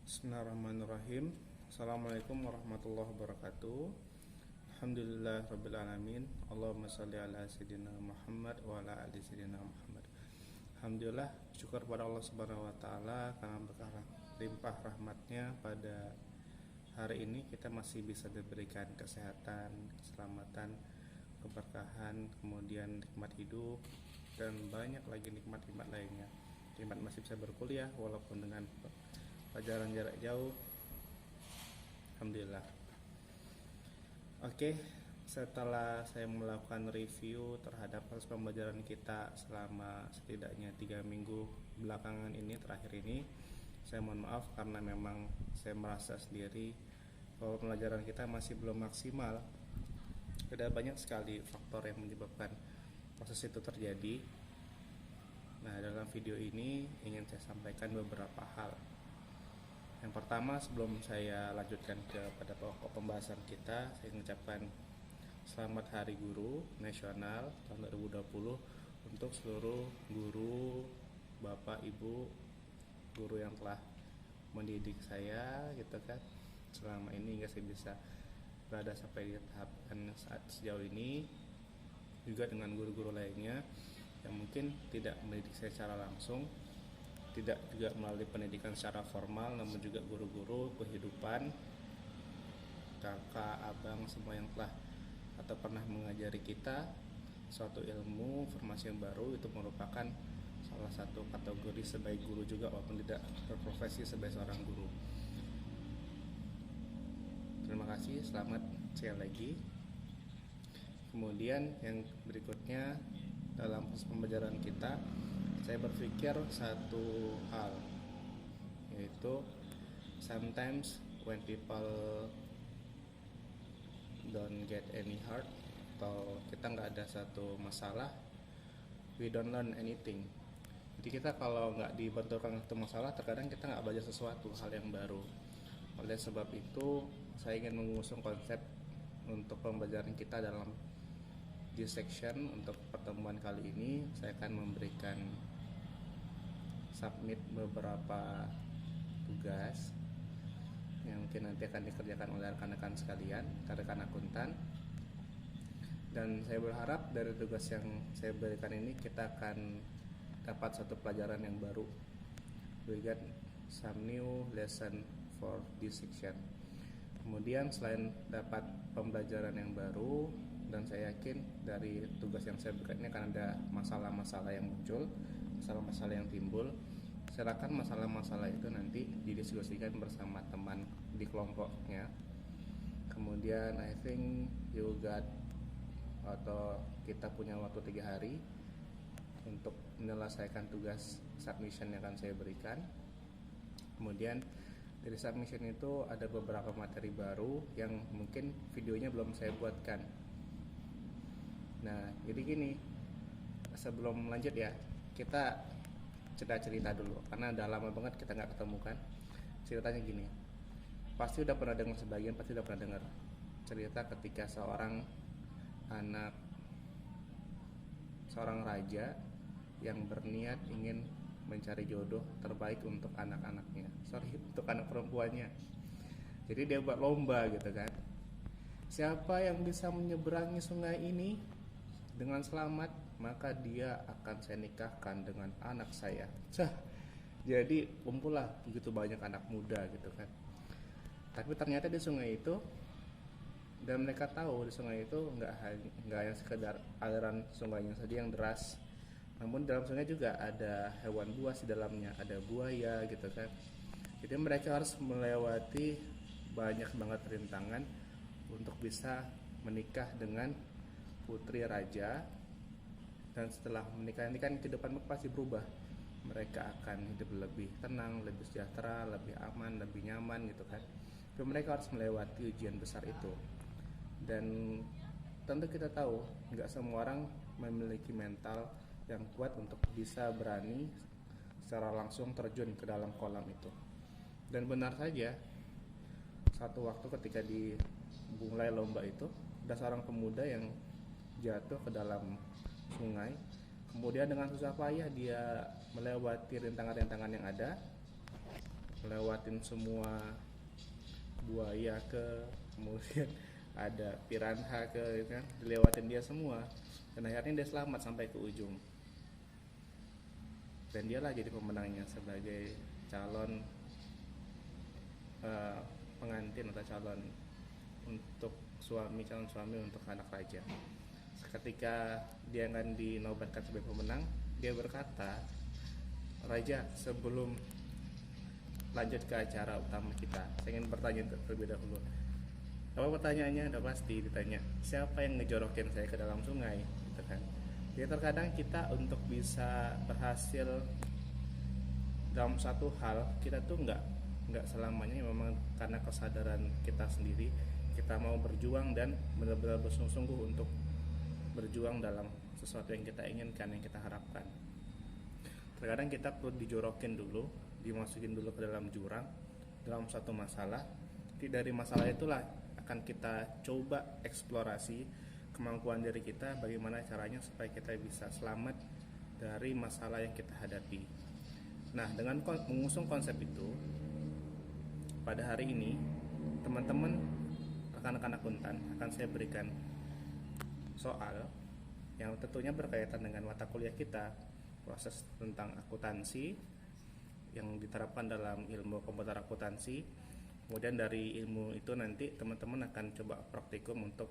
Bismillahirrahmanirrahim. Assalamualaikum warahmatullahi wabarakatuh. Alhamdulillah rabbil alamin. Allahumma shalli ala sayyidina Muhammad wa ala ali sayyidina Muhammad. Alhamdulillah, syukur pada Allah Subhanahu wa taala karena berkah limpah rahmatnya pada hari ini kita masih bisa diberikan kesehatan, keselamatan, keberkahan, kemudian nikmat hidup dan banyak lagi nikmat-nikmat lainnya. Nikmat masih bisa berkuliah walaupun dengan pelajaran jarak jauh. Alhamdulillah. Oke, setelah saya melakukan review terhadap proses pembelajaran kita selama setidaknya 3 minggu belakangan ini, terakhir ini, saya mohon maaf karena memang saya merasa sendiri bahwa pembelajaran kita masih belum maksimal. Ada banyak sekali faktor yang menyebabkan proses itu terjadi. Nah, dalam video ini ingin saya sampaikan beberapa hal. Yang pertama, sebelum saya lanjutkan kepada pokok pembahasan kita, saya mengucapkan selamat Hari Guru Nasional tahun 2020 untuk seluruh guru, bapak, ibu, guru yang telah mendidik saya gitu kan selama ini hingga saya bisa berada sampai di tahap saat sejauh ini, juga dengan guru-guru lainnya yang mungkin tidak mendidik saya secara langsung, tidak juga melalui pendidikan secara formal, namun juga guru-guru kehidupan, kakak, abang, semua yang telah atau pernah mengajari kita suatu ilmu, informasi yang baru. Itu merupakan salah satu kategori sebagai guru juga walaupun tidak berprofesi sebagai seorang guru. Terima kasih, selamat sekali lagi. Kemudian yang berikutnya, dalam proses pembelajaran kita saya berpikir satu hal, yaitu sometimes when people don't get any hurt atau kita nggak ada satu masalah, we don't learn anything. Jadi kita kalau nggak dibenturkan satu masalah, terkadang kita nggak belajar sesuatu hal yang baru. Oleh sebab itu saya ingin mengusung konsep untuk pembelajaran kita dalam this section. Untuk pertemuan kali ini saya akan memberikan submit beberapa tugas yang mungkin nanti akan dikerjakan oleh rekan-rekan sekalian, rekan-rekan akuntan. Dan saya berharap dari tugas yang saya berikan ini kita akan dapat satu pelajaran yang baru. We got some new lesson for this section. Kemudian selain dapat pembelajaran yang baru, dan saya yakin dari tugas yang saya berikan ini akan ada masalah-masalah yang muncul, masalah-masalah yang timbul. Silakan masalah-masalah itu nanti didiskusikan bersama teman di kelompoknya. Kemudian I think you got atau kita punya waktu 3 hari untuk menyelesaikan tugas submission yang akan saya berikan. Kemudian dari submission itu ada beberapa materi baru yang mungkin videonya belum saya buatkan. Nah, jadi gini, sebelum lanjut ya, kita cerita dulu karena udah lama banget kita nggak ketemu kan. Ceritanya gini, pasti udah pernah dengar, sebagian pasti udah pernah dengar cerita ketika seorang raja yang berniat ingin mencari jodoh terbaik untuk anak-anaknya, untuk anak perempuannya. Jadi dia buat lomba gitu kan, siapa yang bisa menyeberangi sungai ini dengan selamat, maka dia akan saya nikahkan dengan anak saya. Jadi kumpullah begitu banyak anak muda gitu kan. Tapi ternyata di sungai itu, dan mereka tahu di sungai itu nggak hanya sekedar aliran sungainya saja yang deras, namun dalam sungai juga ada hewan buas di dalamnya, ada buaya gitu kan. Jadi mereka harus melewati banyak banget rintangan untuk bisa menikah dengan putri raja. Dan setelah menikah ini kan kehidupan pasti berubah, mereka akan hidup lebih tenang, lebih sejahtera, lebih aman, lebih nyaman gitu kan. Tapi mereka harus melewati ujian besar itu. Dan tentu kita tahu nggak semua orang memiliki mental yang kuat untuk bisa berani secara langsung terjun ke dalam kolam itu. Dan benar saja, satu waktu ketika dimulai lomba itu, ada seorang pemuda yang jatuh ke dalam sungai. Kemudian dengan susah payah dia melewati rintangan-rintangan yang ada, ngelewatin semua buaya kemudian ada piranha gitu kan, dilewatin dia semua dan akhirnya dia selamat sampai ke ujung, dan dialah jadi pemenangnya sebagai calon pengantin atau calon untuk calon suami untuk anak raja. Ketika dia akan dinobatkan sebagai pemenang, dia berkata, "Raja, sebelum lanjut ke acara utama kita, saya ingin bertanya terlebih dahulu." Apa pertanyaannya? Udah pasti ditanya, siapa yang ngejorokin saya ke dalam sungai, gitu kan. Jadi terkadang kita untuk bisa berhasil dalam satu hal, kita tuh nggak selamanya memang karena kesadaran kita sendiri. Kita mau berjuang dan benar-benar bersungguh-sungguh untuk berjuang dalam sesuatu yang kita inginkan, yang kita harapkan. Terkadang kita perlu dijorokin dulu, dimasukin dulu ke dalam jurang dalam satu masalah. Dari masalah itulah akan kita coba eksplorasi kemampuan diri kita, bagaimana caranya supaya kita bisa selamat dari masalah yang kita hadapi. Nah, dengan mengusung konsep itu, pada hari ini teman-teman rekan-rekan akuntan akan saya berikan soal yang tentunya berkaitan dengan mata kuliah kita, proses tentang akuntansi yang diterapkan dalam ilmu komputer akuntansi. Kemudian dari ilmu itu nanti teman-teman akan coba praktikum untuk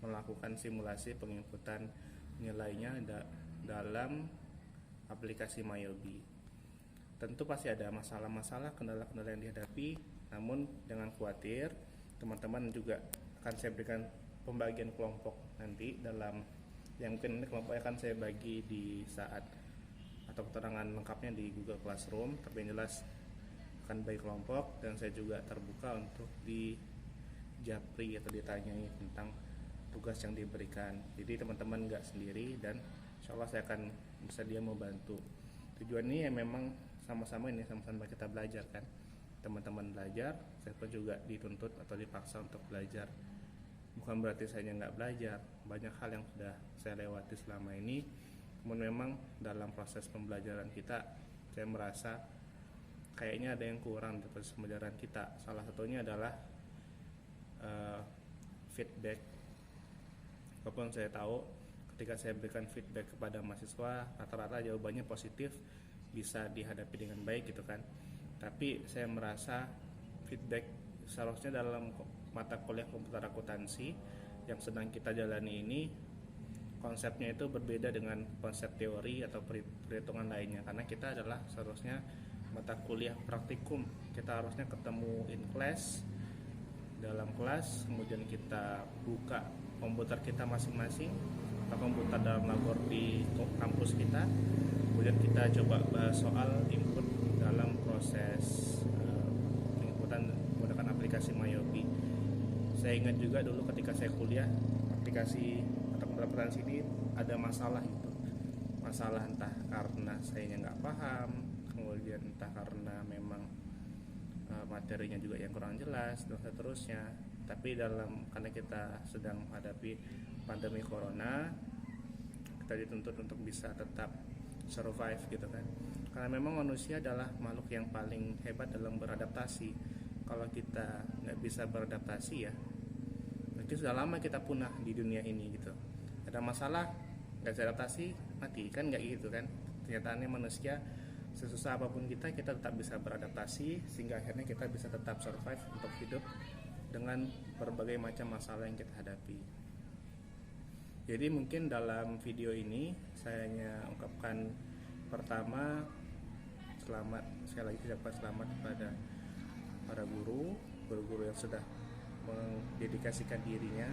melakukan simulasi penginputan nilainya dalam aplikasi Mayobi. Tentu pasti ada masalah-masalah, kendala-kendala yang dihadapi, namun jangan khawatir, teman-teman juga akan saya berikan pembagian kelompok nanti dalam yang mungkin kelompok akan saya bagi di saat atau keterangan lengkapnya di Google Classroom, tapi yang jelas akan bagi kelompok, dan saya juga terbuka untuk dijapri atau ditanyai tentang tugas yang diberikan. Jadi teman-teman nggak sendiri, dan insya Allah saya akan bersedia membantu. Tujuannya ya memang sama-sama kita belajar kan. Teman-teman belajar, saya pun juga dituntut atau dipaksa untuk belajar. Bukan berarti saya nggak belajar, banyak hal yang sudah saya lewati selama ini. Namun memang dalam proses pembelajaran kita, saya merasa kayaknya ada yang kurang di proses pembelajaran kita. Salah satunya adalah feedback. Walaupun saya tahu ketika saya berikan feedback kepada mahasiswa, rata-rata jawabannya positif, bisa dihadapi dengan baik gitu kan. Tapi saya merasa feedback seharusnya dalam mata kuliah komputer akuntansi yang sedang kita jalani ini, konsepnya itu berbeda dengan konsep teori atau perhitungan lainnya, karena kita adalah seharusnya mata kuliah praktikum. Kita harusnya ketemu in class, dalam kelas, kemudian kita buka komputer kita masing-masing atau komputer dalam labor di kampus kita, kemudian kita coba bahas soal input dalam proses penginputan menggunakan aplikasi Mayobi. Saya ingat juga dulu ketika saya kuliah, aplikasi atau komputer akuntansi ini ada masalah gitu, masalah entah karena sayanya nggak paham, kemudian entah karena memang materinya juga yang kurang jelas dan seterusnya. Tapi karena kita sedang menghadapi pandemi corona, kita dituntut untuk bisa tetap survive gitu kan, karena memang manusia adalah makhluk yang paling hebat dalam beradaptasi. Kalau kita nggak bisa beradaptasi, ya berarti sudah lama kita punah di dunia ini gitu. Ada masalah nggak bisa adaptasi, mati kan, nggak gitu kan. Kenyataannya manusia sesusah apapun kita tetap bisa beradaptasi, sehingga akhirnya kita bisa tetap survive untuk hidup dengan berbagai macam masalah yang kita hadapi. Jadi mungkin dalam video ini saya hanya ungkapkan, pertama, sekali lagi ucapkan selamat kepada para guru-guru yang sudah mendedikasikan dirinya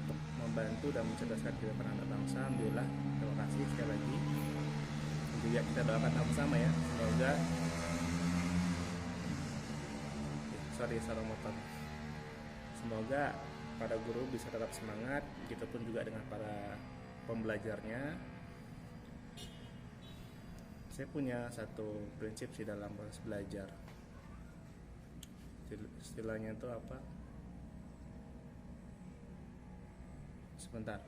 untuk membantu dan mencerdaskan kehidupan anak bangsa. Alhamdulillah, terima kasih sekali lagi. Juga kita doakan sama-sama ya, semoga semoga para guru bisa tetap semangat, begitupun juga dengan para pembelajarnya. Saya punya satu prinsip sih dalam proses belajar, istilahnya itu apa, sebentar,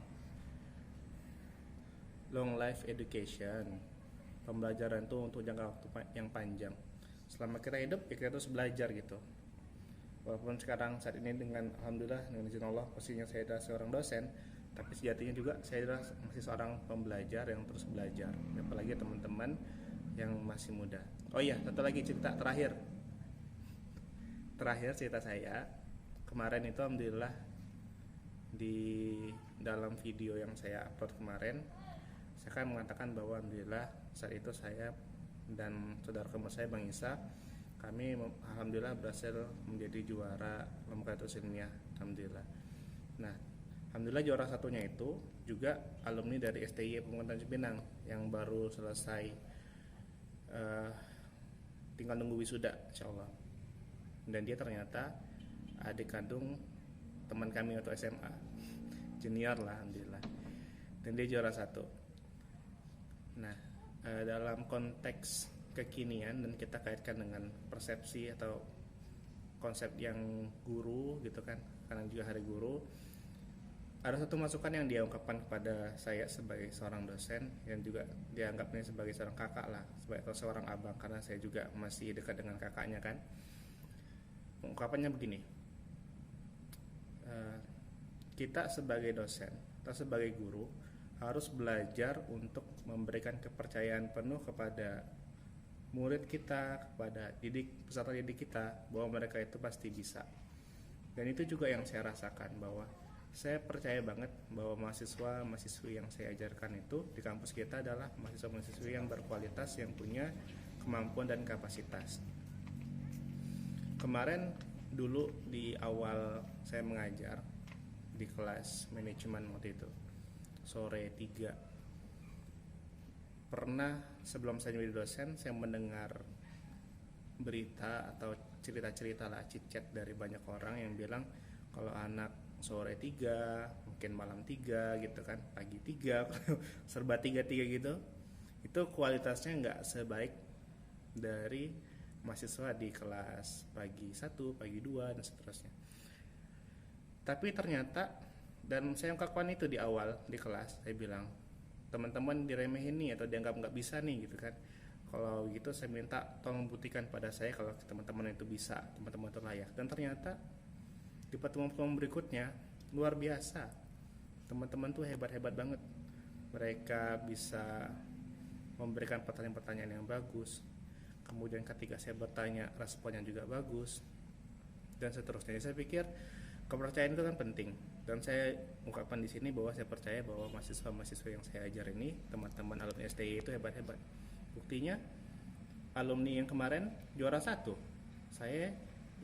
long life education. Pembelajaran itu untuk jangka waktu yang panjang. selama kita hidup ya kita terus belajar gitu. Walaupun sekarang saat ini dengan alhamdulillah dengan izin Allah posisinya saya adalah seorang dosen, tapi sejatinya juga saya adalah masih seorang pembelajar yang terus belajar, apalagi teman-teman yang masih muda. Oh iya, satu lagi cerita terakhir cerita saya kemarin itu alhamdulillah di dalam video yang saya upload kemarin saya kan mengatakan bahwa alhamdulillah saat itu saya dan saudara kembar saya Bang Isa, kami alhamdulillah berhasil menjadi juara lomba katus ilmiah, alhamdulillah. Nah, alhamdulillah juara satunya itu juga alumni dari STI Pegunungan Cipinang yang baru selesai, tinggal nunggu wisuda insyaallah. Dan dia ternyata adik kandung teman kami waktu SMA, junior lah alhamdulillah. Dan dia juara satu. Nah, dalam konteks kekinian dan kita kaitkan dengan persepsi atau konsep yang guru gitu kan, karena juga hari guru, ada satu masukan yang dia ungkapkan kepada saya sebagai seorang dosen yang juga dianggapnya sebagai seorang kakak lah, sebagai seorang abang karena saya juga masih dekat dengan kakaknya kan. Ungkapannya begini, kita sebagai dosen atau sebagai guru harus belajar untuk memberikan kepercayaan penuh kepada murid kita, kepada peserta didik kita, bahwa mereka itu pasti bisa. Dan itu juga yang saya rasakan, bahwa saya percaya banget bahwa mahasiswa-mahasiswi yang saya ajarkan itu di kampus kita adalah mahasiswa-mahasiswi yang berkualitas, yang punya kemampuan dan kapasitas. Kemarin dulu di awal saya mengajar di kelas manajemen waktu itu, sore 3, pernah sebelum saya menjadi dosen saya mendengar berita atau cerita-cerita lah, chit-chat dari banyak orang yang bilang kalau anak sore 3, mungkin malam 3 gitu kan, pagi 3, serba 3 gitu, itu kualitasnya nggak sebaik dari mahasiswa di kelas pagi 1, pagi 2 dan seterusnya. Tapi ternyata, dan saya ungkapkan itu di awal di kelas, saya bilang teman-teman diremehin nih atau dianggap nggak bisa nih gitu kan. Kalau gitu saya minta tolong buktikan pada saya kalau teman-teman itu bisa, teman-teman itu layak. Dan ternyata di pertemuan berikutnya luar biasa, teman-teman tuh hebat-hebat banget. Mereka bisa memberikan pertanyaan-pertanyaan yang bagus. Kemudian ketika saya bertanya responnya juga bagus dan seterusnya. Jadi saya pikir kepercayaan itu kan penting, dan saya ungkapkan di sini bahwa saya percaya bahwa mahasiswa-mahasiswa yang saya ajar ini, teman-teman alumni STI itu hebat-hebat. Buktinya alumni yang kemarin juara 1, saya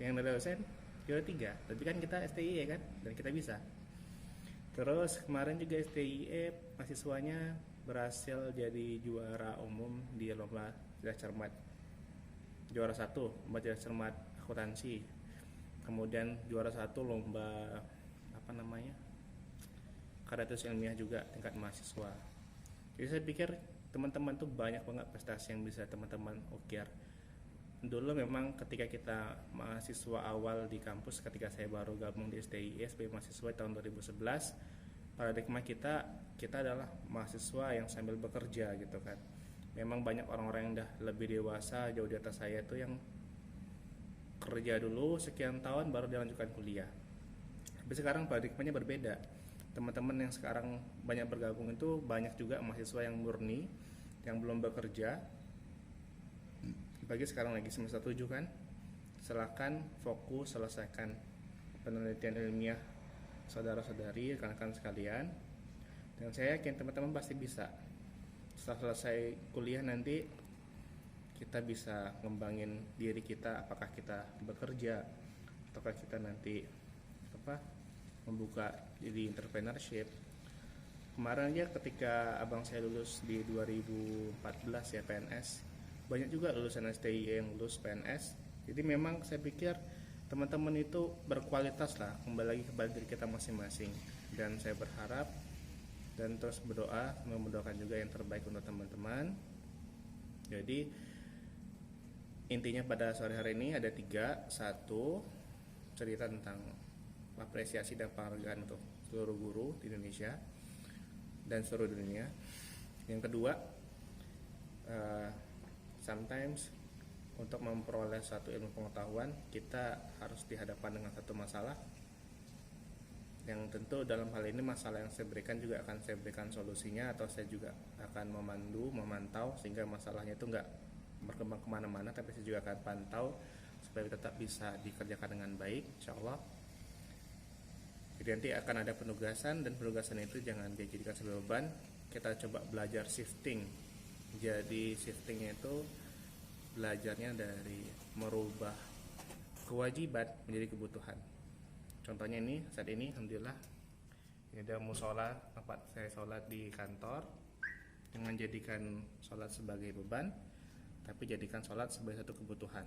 yang dari dosen juara 3. Tapi kan kita STI ya kan, dan kita bisa. Terus kemarin juga STI mahasiswanya berhasil jadi juara umum di lomba cerdas cermat, juara 1 lomba cerdas cermat akuntansi. Kemudian juara 1 lomba karya tulis ilmiah juga tingkat mahasiswa. Jadi saya pikir teman-teman tuh banyak banget prestasi yang bisa teman-teman ukir. Dulu memang ketika kita mahasiswa awal di kampus, ketika saya baru gabung di STI sebagai mahasiswa tahun 2011, paradigma kita adalah mahasiswa yang sambil bekerja gitu kan. Memang banyak orang-orang yang udah lebih dewasa jauh di atas saya tuh yang kerja dulu sekian tahun baru dilanjutkan kuliah. Tapi sekarang paradigmanya berbeda. Teman-teman yang sekarang banyak bergabung itu banyak juga mahasiswa yang murni, yang belum bekerja. Bagi sekarang lagi semester 7 kan, silakan fokus selesaikan penelitian ilmiah saudara-saudari, rekan-rekan sekalian. Dan saya yakin teman-teman pasti bisa. Setelah selesai kuliah nanti kita bisa ngembangin diri kita, apakah kita bekerja ataukah kita nanti membuka jadi entrepreneurship. Kemarin aja ketika abang saya lulus di 2014 ya PNS, banyak juga lulusan STI yang lulus PNS. Jadi memang saya pikir teman-teman itu berkualitas lah, kembali lagi kepada diri kita masing-masing. Dan saya berharap dan terus berdoa, mendoakan juga yang terbaik untuk teman-teman. Jadi intinya pada sore hari ini ada 3. 1, cerita tentang apresiasi dan penghargaan untuk seluruh guru di Indonesia dan seluruh dunia. Yang kedua, sometimes untuk memperoleh suatu ilmu pengetahuan, kita harus dihadapkan dengan satu masalah yang tentu dalam hal ini masalah yang saya berikan juga akan saya berikan solusinya, atau saya juga akan memantau sehingga masalahnya itu nggak berkembang kemana-mana, tapi saya juga akan pantau supaya tetap bisa dikerjakan dengan baik, insya Allah. Jadi nanti akan ada penugasan, dan penugasan itu jangan dijadikan sebagai beban. Kita coba belajar shifting. Jadi shiftingnya itu belajarnya dari merubah kewajiban menjadi kebutuhan. Contohnya ini, saat ini alhamdulillah ini ada musola tempat saya sholat di kantor. Jangan jadikan sholat sebagai beban, tapi jadikan sholat sebagai satu kebutuhan.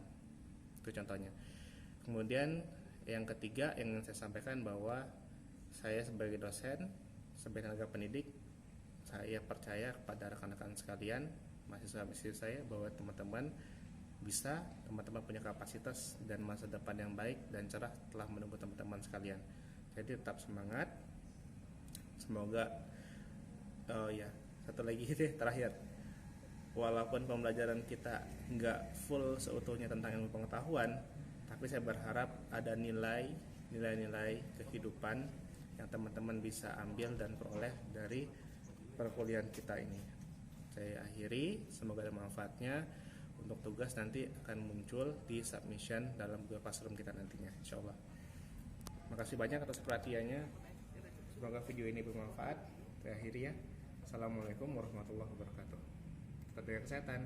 Itu contohnya. Kemudian yang ketiga yang saya sampaikan, bahwa saya sebagai dosen, sebagai tenaga pendidik, saya percaya kepada rekan-rekan sekalian, mahasiswa-mahasiswa saya, bahwa teman-teman punya kapasitas dan masa depan yang baik dan cerah telah menunggu teman-teman sekalian. Jadi tetap semangat. Semoga satu lagi deh terakhir, walaupun pembelajaran kita nggak full seutuhnya tentang ilmu pengetahuan, tapi saya berharap ada nilai-nilai kehidupan yang teman-teman bisa ambil dan peroleh dari perkuliahan kita ini. Saya akhiri, semoga ada manfaatnya. Untuk tugas nanti akan muncul di submission dalam Google Classroom kita nantinya, insya Allah. Makasih banyak atas perhatiannya. Semoga video ini bermanfaat. Saya akhiri ya. Assalamualaikum warahmatullahi wabarakatuh. Tetap jaga kesehatan.